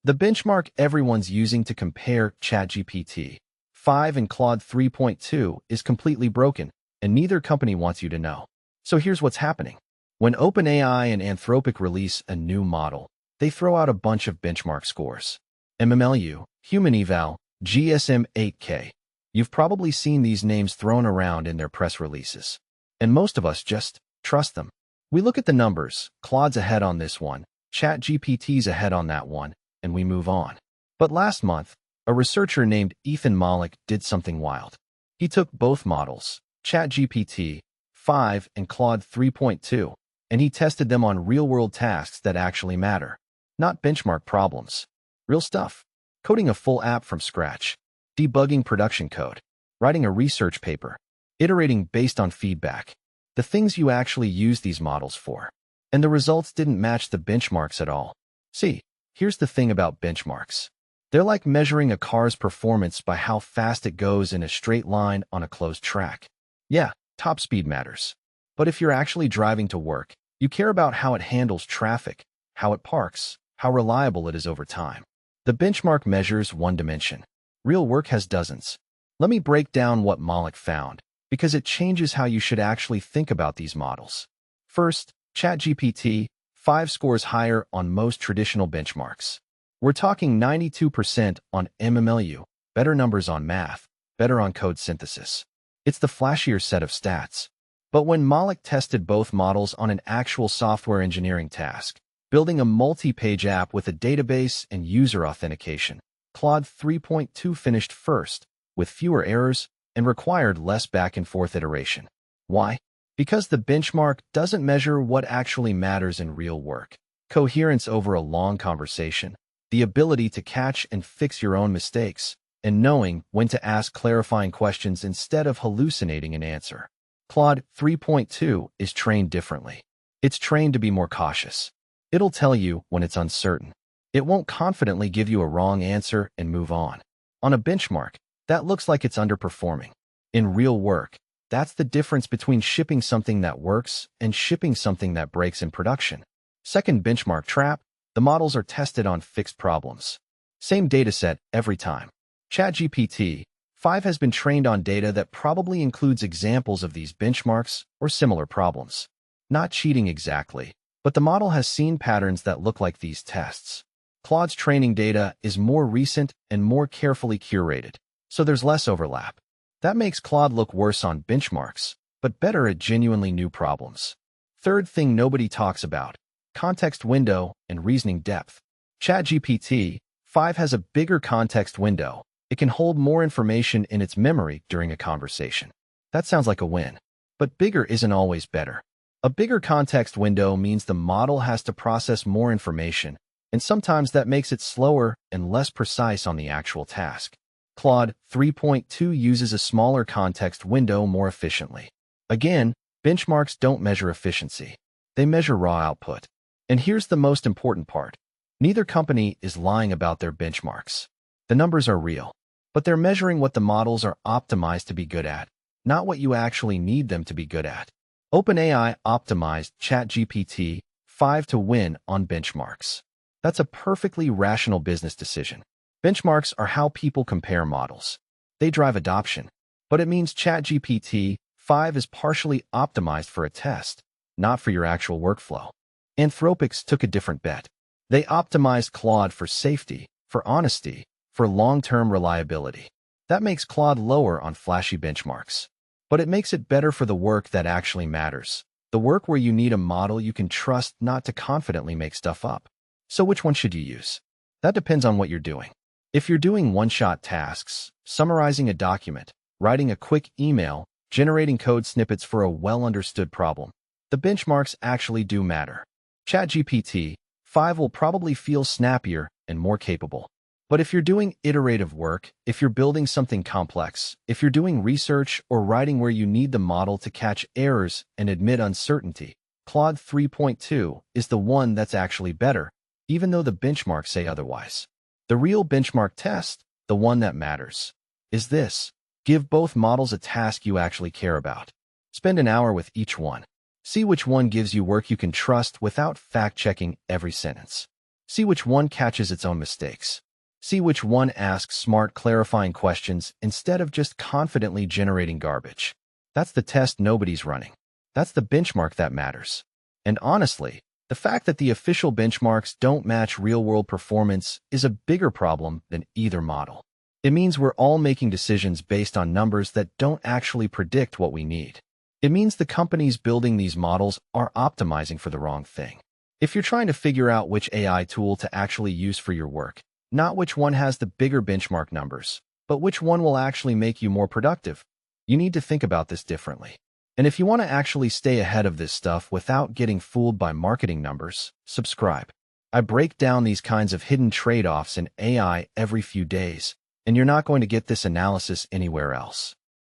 The benchmark everyone's using to compare ChatGPT-5 and Claude 3.2 is completely broken, and neither company wants you to know. So here's what's happening. When OpenAI and Anthropic release a new model, they throw out a bunch of benchmark scores. MMLU, Human Eval, GSM 8K. You've probably seen these names thrown around in their press releases. And most of us just trust them. We look at the numbers, Claude's ahead on this one, ChatGPT's ahead on that one, and we move on. But last month, a researcher named Ethan Mollick did something wild. He took both models, ChatGPT-5 and Claude 3.2, and he tested them on real-world tasks that actually matter. Not benchmark problems. Real stuff. Coding a full app from scratch. Debugging production code. Writing a research paper. Iterating based on feedback. The things you actually use these models for. And the results didn't match the benchmarks at all. See, here's the thing about benchmarks. They're like measuring a car's performance by how fast it goes in a straight line on a closed track. Yeah, top speed matters. But if you're actually driving to work, you care about how it handles traffic, how it parks, how reliable it is over time. The benchmark measures one dimension. Real work has dozens. Let me break down what Mollick found, because it changes how you should actually think about these models. First, ChatGPT-5 scores higher on most traditional benchmarks. We're talking 92% on MMLU, better numbers on math, better on code synthesis. It's the flashier set of stats. But when Mollick tested both models on an actual software engineering task, building a multi-page app with a database and user authentication, Claude 3.2 finished first, with fewer errors, and required less back-and-forth iteration. Why? Because the benchmark doesn't measure what actually matters in real work. Coherence over a long conversation, the ability to catch and fix your own mistakes, and knowing when to ask clarifying questions instead of hallucinating an answer. Claude 3.2 is trained differently. It's trained to be more cautious. It'll tell you when it's uncertain. It won't confidently give you a wrong answer and move on. On a benchmark, that looks like it's underperforming. In real work, that's the difference between shipping something that works and shipping something that breaks in production. Second benchmark trap, the models are tested on fixed problems. Same dataset every time. ChatGPT-5 has been trained on data that probably includes examples of these benchmarks or similar problems. Not cheating exactly, but the model has seen patterns that look like these tests. Claude's training data is more recent and more carefully curated, so there's less overlap. That makes Claude look worse on benchmarks, but better at genuinely new problems. Third thing nobody talks about, context window and reasoning depth. ChatGPT-5 has a bigger context window. It can hold more information in its memory during a conversation. That sounds like a win. But bigger isn't always better. A bigger context window means the model has to process more information, and sometimes that makes it slower and less precise on the actual task. Claude 3.2 uses a smaller context window more efficiently. Again, benchmarks don't measure efficiency. They measure raw output. And here's the most important part. Neither company is lying about their benchmarks. The numbers are real, but they're measuring what the models are optimized to be good at, not what you actually need them to be good at. OpenAI optimized ChatGPT-5 to win on benchmarks. That's a perfectly rational business decision. Benchmarks are how people compare models. They drive adoption, but it means ChatGPT-5 is partially optimized for a test, not for your actual workflow. Anthropic took a different bet. They optimized Claude for safety, for honesty, for long-term reliability. That makes Claude lower on flashy benchmarks. But it makes it better for the work that actually matters. The work where you need a model you can trust not to confidently make stuff up. So which one should you use? That depends on what you're doing. If you're doing one-shot tasks, summarizing a document, writing a quick email, generating code snippets for a well-understood problem, the benchmarks actually do matter. ChatGPT-5 will probably feel snappier and more capable. But if you're doing iterative work, if you're building something complex, if you're doing research or writing where you need the model to catch errors and admit uncertainty, Claude 3.2 is the one that's actually better, even though the benchmarks say otherwise. The real benchmark test, the one that matters, is this. Give both models a task you actually care about. Spend an hour with each one. See which one gives you work you can trust without fact-checking every sentence. See which one catches its own mistakes. See which one asks smart, clarifying questions instead of just confidently generating garbage. That's the test nobody's running. That's the benchmark that matters. And honestly, the fact that the official benchmarks don't match real-world performance is a bigger problem than either model. It means we're all making decisions based on numbers that don't actually predict what we need. It means the companies building these models are optimizing for the wrong thing. If you're trying to figure out which AI tool to actually use for your work, not which one has the bigger benchmark numbers, but which one will actually make you more productive, you need to think about this differently. And if you want to actually stay ahead of this stuff without getting fooled by marketing numbers, subscribe. I break down these kinds of hidden trade-offs in AI every few days, and you're not going to get this analysis anywhere else.